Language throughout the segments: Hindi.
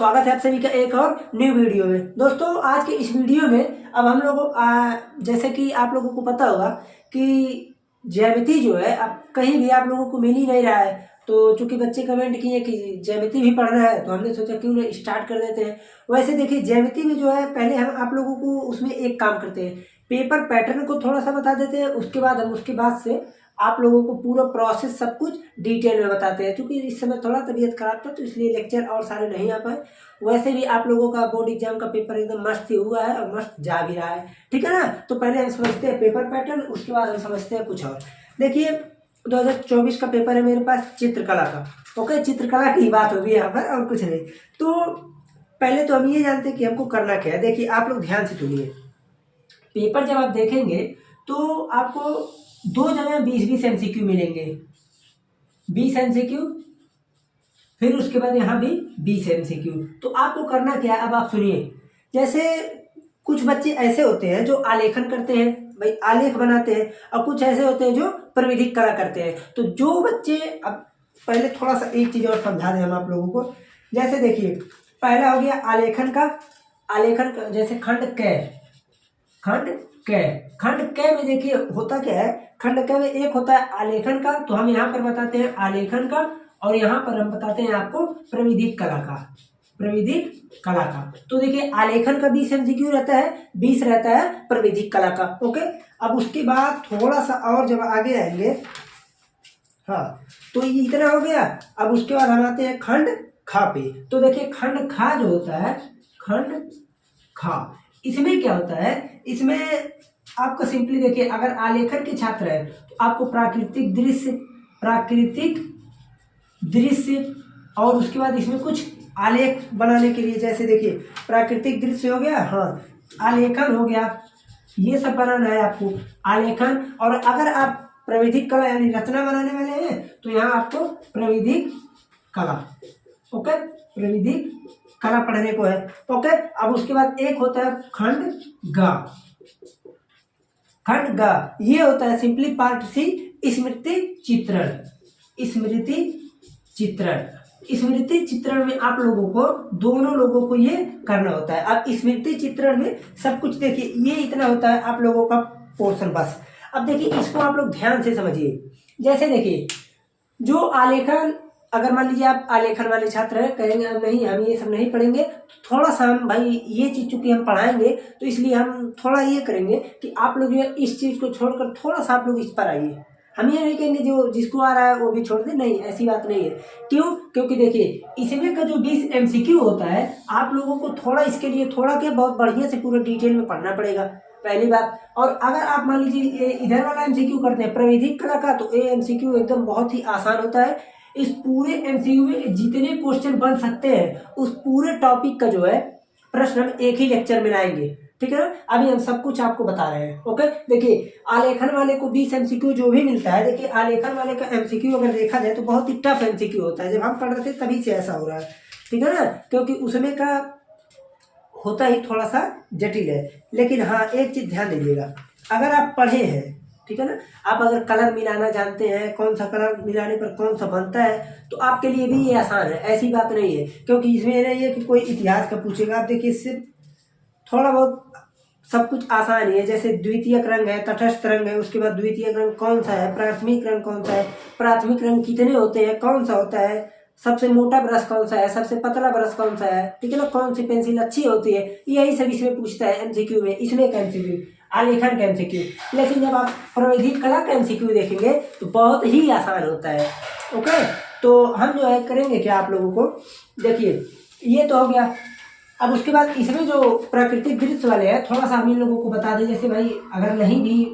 स्वागत है आप सभी का एक और न्यू वीडियो में। दोस्तों आज के इस वीडियो में अब हम लोग जैसे कि आप लोगों को पता होगा कि ज्यामिति जो है अब कहीं भी आप लोगों को मिल ही नहीं रहा है। तो चूंकि बच्चे कमेंट किए कि ज्यामिति भी पढ़ना है तो हमने सोचा क्यों ना स्टार्ट कर देते हैं। वैसे देखिए ज्यामिति में जो है पहले हम आप लोगों को उसमें एक काम करते हैं, पेपर पैटर्न को थोड़ा सा बता देते हैं, उसके बाद हम उसके बाद से आप लोगों को पूरा प्रोसेस सब कुछ डिटेल में बताते हैं। क्योंकि इस समय थोड़ा तबीयत खराब था तो इसलिए लेक्चर और सारे नहीं आ पाए। वैसे भी आप लोगों का बोर्ड एग्जाम का पेपर एकदम मस्त ही हुआ है और मस्त जा भी रहा है, ठीक है ना। तो पहले हम समझते हैं पेपर पैटर्न, उसके बाद हम समझते हैं कुछ और। देखिए 2024 का पेपर है मेरे पास चित्रकला का। ओके, चित्रकला की बात होगी यहाँ पर और कुछ नहीं। तो पहले तो हम ये जानते हैं कि हमको करना क्या है। देखिए आप लोग ध्यान से सुनिए, पेपर जब आप देखेंगे तो आपको दो जगह 20-20 MCQ मिलेंगे, 20 MCQ, फिर उसके बाद यहाँ भी 20 MCQ। तो आपको करना क्या है, अब आप सुनिए। जैसे कुछ बच्चे ऐसे होते हैं जो आलेखन करते हैं, भाई आलेख बनाते हैं, और कुछ ऐसे होते हैं जो प्राविधिक कला करते हैं। तो जो बच्चे, अब पहले थोड़ा सा एक चीज और समझा दें हम आप लोगों को। जैसे देखिए पहला हो गया आलेखन का, जैसे खंड क में देखिए होता क्या है, खंड क में एक होता है आलेखन का, तो हम यहाँ पर बताते हैं आलेखन का, और यहाँ पर हम बताते हैं आपको प्राविधिक कला का। तो देखिए आलेखन का 20 MCQ रहता है, 20 रहता है प्राविधिक कला का। ओके, अब उसके बाद थोड़ा सा और जब आगे आएंगे, हाँ तो ये इतना हो गया। अब उसके बाद हम आते हैं खंड खा पे। तो देखिए खंड खा जो होता है, खंड खा, इसमें क्या होता है, इसमें आपको सिंपली देखिए, अगर आलेखन के छात्र है तो आपको प्राकृतिक दृश्य और उसके बाद इसमें कुछ आलेख बनाने के लिए, जैसे देखिए प्राकृतिक दृश्य हो गया, हाँ आलेखन हो गया, ये सब बनाना है आपको आलेखन। और अगर आप प्राविधिक कला यानी रचना बनाने वाले हैं तो यहाँ आपको प्राविधिक कला, ओके, प्राविधिक कला पढ़ने को है। ओके, अब उसके बाद एक होता है खंड ग, ये होता है सिंपली पार्ट सी, स्मृति चित्रण में आप लोगों को, दोनों लोगों को ये करना होता है। अब स्मृति चित्रण में सब कुछ देखिए, ये इतना होता है आप लोगों का पोर्शन बस। अब देखिए इसको आप लोग ध्यान से समझिए। जैसे देखिए जो आलेखन, अगर मान लीजिए आप आलेखन वाले छात्र हैं, कहेंगे नहीं हम ये सब नहीं पढ़ेंगे, तो थोड़ा सा हम भाई ये चीज़ चूंकि हम पढ़ाएंगे तो इसलिए हम थोड़ा ये करेंगे कि आप लोग ये इस चीज़ को छोड़कर थोड़ा सा आप लोग इस पर आइए। हम ये नहीं कहेंगे जो जिसको आ रहा है वो भी छोड़ दे, नहीं ऐसी बात नहीं है। क्यों? क्योंकि देखिए इसमें का जो 20 MCQ होता है, आप लोगों को थोड़ा इसके लिए थोड़ा क्या बहुत बढ़िया से पूरा डिटेल में पढ़ना पड़ेगा, पहली बात। और अगर आप मान लीजिए इधर वाला MCQ करते हैं प्राविधिक कला का, तो ये MCQ एकदम बहुत ही आसान होता है। इस पूरे MCQ में जितने क्वेश्चन बन सकते हैं उस पूरे टॉपिक का जो है प्रश्न हम एक ही लेक्चर में लाएंगे, ठीक है ना। अभी हम सब कुछ आपको बता रहे हैं। ओके, देखिए आलेखन वाले को 20 MCQ जो भी मिलता है, देखिए आलेखन वाले का MCQ अगर देखा जाए तो बहुत ही टफ MCQ होता है। जब हम पढ़ रहे थे तभी से ऐसा हो रहा है, ठीक है ना, क्योंकि उसमें का होता ही थोड़ा सा जटिल है। लेकिन हाँ एक चीज ध्यान दीजिएगा, अगर आप पढ़े हैं, ठीक है ना, आप अगर कलर मिलाना जानते हैं, कौन सा कलर मिलाने पर कौन सा बनता है, तो आपके लिए भी ये आसान है, ऐसी बात नहीं है। क्योंकि इसमें नहीं है कि कोई इतिहास का पूछेगा। आप देखिए इससे थोड़ा बहुत सब कुछ आसान ही है। जैसे द्वितीयक रंग है, तटस्थ रंग है, उसके बाद द्वितीयक रंग कौन सा है, प्राथमिक रंग कौन सा है, प्राथमिक रंग कितने होते हैं, कौन सा होता है, सबसे मोटा ब्रश कौन सा है, सबसे पतला ब्रश कौन सा है, ठीक है ना, कौन सी पेंसिल अच्छी होती है, यही सब इसमें पूछता है MCQ में। इसमें एक MCQ आलेखन का MCQ। लेकिन जब आप प्राविधिक कला का MCQ देखेंगे तो बहुत ही आसान होता है। ओके, तो हम जो है करेंगे क्या, आप लोगों को देखिए ये तो हो गया। अब उसके बाद इसमें जो प्राकृतिक दृश्य वाले हैं, थोड़ा सा हम इन लोगों को बता दें। जैसे भाई अगर नहीं भी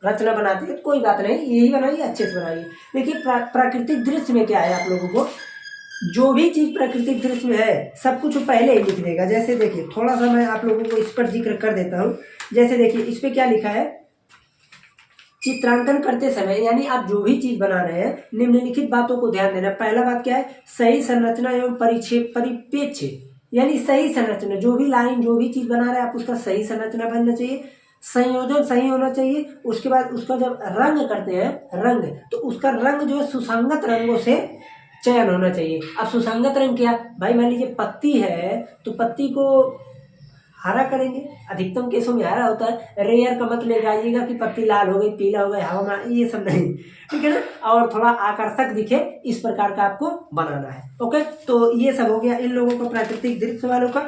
रचना बनाते हैं तो कोई बात नहीं, यही बनाइए, अच्छे से बनाइए। देखिए प्राकृतिक दृश्य में क्या है, आप लोगों को जो भी चीज प्राकृतिक दृश्य में है सब कुछ पहले ही लिख देगा। जैसे देखिए थोड़ा सा मैं आप लोगों को इस पर जिक्र कर देता हूँ। जैसे देखिए इस पे क्या लिखा है, चित्रांकन करते समय, यानी आप जो भी चीज बना रहे हैं निम्नलिखित बातों को ध्यान देना। पहला बात क्या है, सही संरचना एवं परिप्रेक्ष्य, यानी सही संरचना, जो भी लाइन जो भी चीज बना रहे हैं आप उसका सही संरचना बनना चाहिए, संयोजन सही होना चाहिए। उसके बाद उसका जब रंग करते हैं, रंग, तो उसका रंग जो है सुसंगत रंगों से चयन होना चाहिए। अब सुसंगत रंग क्या भाई, मान लीजिए पत्ती है तो पत्ती को हरा करेंगे, अधिकतम केसों में हरा होता है। रेयर का मत ले जाइएगा कि पत्ती लाल हो गई, पीला हो गया, हवा में, ये सब नहीं, ठीक है ना। और थोड़ा आकर्षक दिखे इस प्रकार का आपको बनाना है। ओके, तो ये सब हो गया इन लोगों का प्राकृतिक दृश्य वालों का।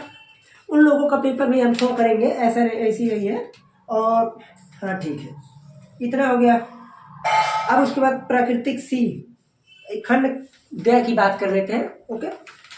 उन लोगों का पेपर भी हम शो करेंगे, ऐसा ऐसी रही है। और हाँ ठीक है, इतना हो गया। अब उसके बाद प्राकृतिक सी खंड ग की बात कर लेते हैं। ओके,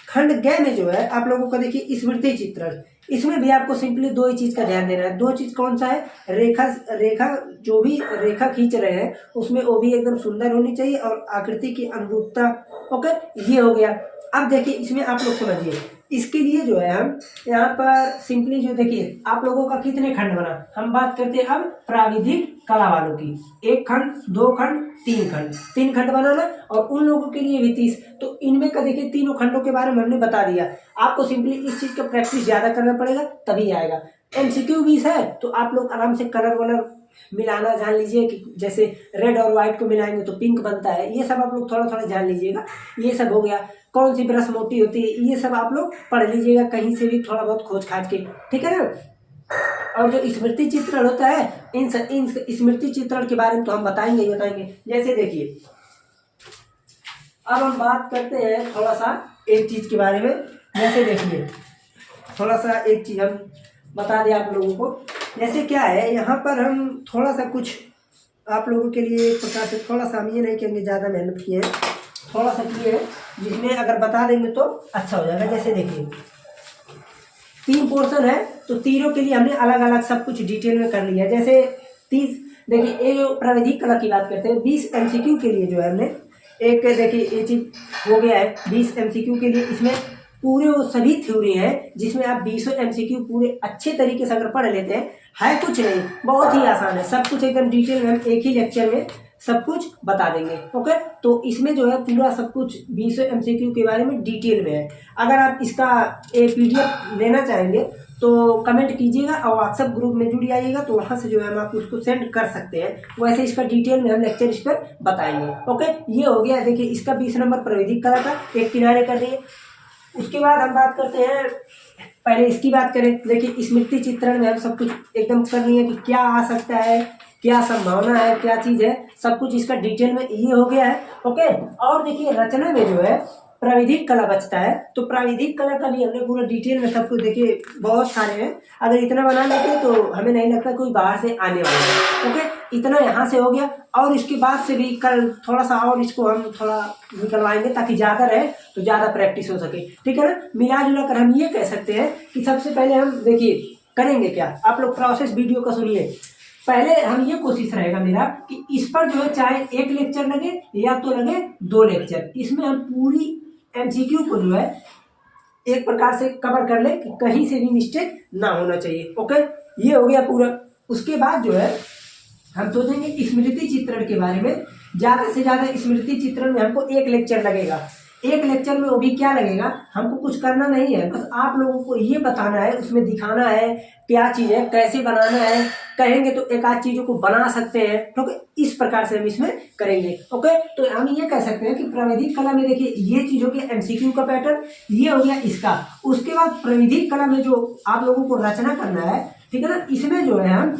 खंड ग में जो है आप लोगों का देखिए स्मृति चित्रण, इसमें भी आपको सिंपली दो ही चीज का ध्यान देना है। दो चीज कौन सा है, रेखा, रेखा जो भी रेखा खींच रहे हैं उसमें वो भी एकदम सुंदर होनी चाहिए और आकृति की अनुरूपता। ओके, ये हो गया। अब देखिए इसमें आप लोग समझिए, इसके लिए जो है हम यहाँ पर सिंपली जो देखिए आप लोगों का कितने खंड बना, हम बात करते हैं अब प्राविधिक कला वालों की। 1 खंड, 2 खंड, 3 खंड, 3 खंड बनाना और उन लोगों के लिए भी 30। तो इनमें का देखिए तीनों खंडों के बारे में हमने बता दिया। आपको सिंपली इस चीज का प्रैक्टिस ज्यादा करना पड़ेगा तभी आएगा। MCQ 20 है तो आप लोग आराम से कलर वलर मिलाना जान लीजिए कि जैसे रेड और व्हाइट को मिलाएंगे तो पिंक बनता है, ये सब आप लोग थोड़ा थोड़ा जान लीजिएगा। ये सब हो गया। कौन सी ब्रश मोटी होती है ये सब आप लोग पढ़ लीजिएगा कहीं से भी थोड़ा बहुत खोज खाज के, ठीक है ना। और जो स्मृति चित्रण होता है इन स्मृति चित्रण के बारे में तो हम बताएंगे ही बताएंगे। जैसे देखिए अब हम बात करते हैं थोड़ा सा एक चीज के बारे में। जैसे देखिए थोड़ा सा एक चीज हम बता दें आप लोगों को। जैसे क्या है यहाँ पर हम थोड़ा सा कुछ आप लोगों के लिए एक प्रकार से थोड़ा सा हम ये नहीं कहेंगे ज़्यादा मेहनत किए हैं, थोड़ा सा किए हैं जिसमें अगर बता देंगे तो अच्छा हो जाएगा। जैसे देखिए 3 पोर्शन है तो तीनों के लिए हमने अलग अलग सब कुछ डिटेल में कर लिया है। जैसे 30 देखिए एक प्राविधिक कला की बात करते हैं, 20 MCQ के लिए जो है हमने एक देखिए ये चीज हो गया है 20 MCQ के लिए। इसमें पूरे वो सभी थ्योरी है जिसमें आप 20 MCQ पूरे अच्छे तरीके से अगर पढ़ लेते हैं, है कुछ नहीं, बहुत ही आसान है, सब कुछ एकदम डिटेल में हम एक ही लेक्चर में सब कुछ बता देंगे। ओके, तो इसमें जो है पूरा सब कुछ 20 MCQ के बारे में डिटेल में है। अगर आप इसका PDF लेना चाहेंगे तो कमेंट कीजिएगा और व्हाट्सएप ग्रुप में जुड़ जाइएगा, तो वहाँ से जो है हम आपको उसको सेंड कर सकते हैं। वैसे इसका डिटेल में हम लेक्चर इस पर बताएंगे। ओके, ये हो गया। देखिए इसका 20 नंबर प्राविधिक कला का एक किनारे कर दिए। उसके बाद हम बात करते हैं, पहले इसकी बात करें। देखिए स्मृति चित्रण में हम सब कुछ एकदम कर लिए कि क्या आ सकता है, क्या संभावना है, क्या चीज है, सब कुछ इसका डिटेल में ये हो गया है। ओके, और देखिए रचना में जो है प्राविधिक कला बचता है, तो प्राविधिक कला का भी हमने पूरा डिटेल में सब कुछ देखिए बहुत सारे हैं। अगर इतना बना लेते तो हमें नहीं लगता कोई बाहर से आने वाला है। ओके, इतना यहाँ से हो गया। और इसके बाद से भी कल थोड़ा सा और इसको हम थोड़ा निकलवाएंगे ताकि ज़्यादा रहे तो ज़्यादा प्रैक्टिस हो सके, ठीक है ना। मिला जुला कर हम ये कह सकते हैं कि सबसे पहले हम देखिए करेंगे क्या, आप लोग प्रोसेस वीडियो का सुनिए। पहले हम ये कोशिश रहेगा मेरा कि इस पर जो है चाहे 1 लेक्चर लगे या तो लगे 2 लेक्चर, इसमें हम पूरी MCQ को जो है एक प्रकार से कवर कर ले कि कहीं से भी मिस्टेक ना होना चाहिए। ओके, ये हो गया पूरा। उसके बाद जो है हम सोचेंगे स्मृति चित्रण के बारे में। ज़्यादा से ज़्यादा स्मृति चित्रण में हमको 1 लेक्चर लगेगा। 1 लेक्चर में वो भी क्या लगेगा, हमको कुछ करना नहीं है, बस आप लोगों को ये बताना है, उसमें दिखाना है क्या चीज़ है, कैसे बनाना है, कहेंगे तो एक आध चीज़ों को बना सकते हैं। तो इस प्रकार से हम इसमें करेंगे। ओके, तो हम ये कह सकते हैं कि प्राविधिक कला में देखिए ये चीज़ हो गया MCQ का पैटर्न, ये हो गया इसका। उसके बाद प्राविधिक कला में जो आप लोगों को रचना करना है, ठीक है ना, इसमें जो है हम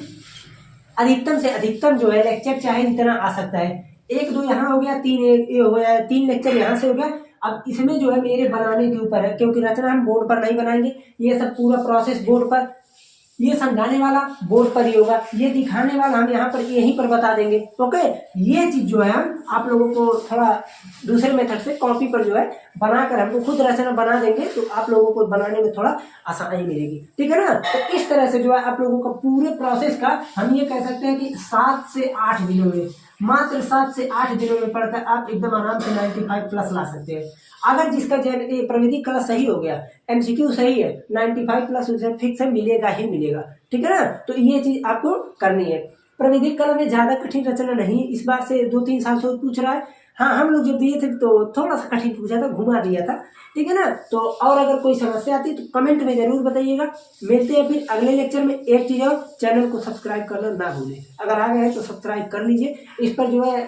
अधिकतम से अधिकतम जो है लेक्चर चाहे जितना आ सकता है, 1-2 यहाँ हो गया, 3 ये हो गया, 3 लेक्चर यहाँ से हो गया। अब इसमें जो है मेरे बनाने के ऊपर है, क्योंकि रचना हम बोर्ड पर नहीं बनाएंगे, ये सब पूरा प्रोसेस बोर्ड पर, ये समझाने वाला बोर्ड पर ही होगा, ये दिखाने वाला हम यहाँ पर यहीं पर बता देंगे। ओके, ये चीज जो है हम आप लोगों को थोड़ा दूसरे मेथड से कॉपी पर जो है बनाकर हमको खुद रचना बना देंगे, तो आप लोगों को बनाने में थोड़ा आसानी मिलेगी, ठीक है ना। तो इस तरह से जो है आप लोगों का पूरे प्रोसेस का हम ये कह सकते हैं कि 7 से 8 दिनों में, मात्र 7 से 8 दिनों में पढ़कर आप एकदम आराम से 95+ ला सकते हैं। अगर जिसका प्राविधिक कला सही हो गया, MCQ सही है, 95+ उसे फिक्स है, मिलेगा ही मिलेगा, ठीक है ना। तो ये चीज आपको करनी है। प्राविधिक कला में ज्यादा कठिन रचना नहीं, इस बार से 2-3 साल से पूछ रहा है। हाँ, हम लोग जब दिए थे तो थोड़ा सा कठिन पूछा था, घुमा दिया था, ठीक है ना। तो और अगर कोई समस्या आती है तो कमेंट में जरूर बताइएगा। मिलते हैं फिर अगले लेक्चर में। एक चीज और, चैनल को सब्सक्राइब करना ना भूलें, अगर आ गए हैं तो सब्सक्राइब कर लीजिए। इस पर जो है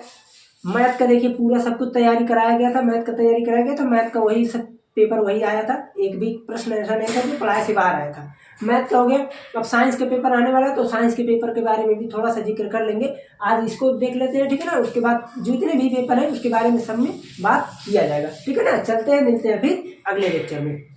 मैथ का देखिए पूरा सब कुछ तैयारी कराया गया था, मैथ का तैयारी कराया गया था, मैथ का वही सब पेपर वही आया था, एक भी प्रश्न ऐसा नहीं था जो पढ़ाई से बाहर आया था। मैथ का हो गया। अब साइंस के पेपर आने वाला है, तो साइंस के पेपर के बारे में भी थोड़ा सा जिक्र कर लेंगे। आज इसको देख लेते हैं, ठीक है ना। उसके बाद जितने भी पेपर है उसके बारे में सब में बात किया जाएगा, ठीक है ना। चलते हैं, मिलते हैं फिर अगले लेक्चर में।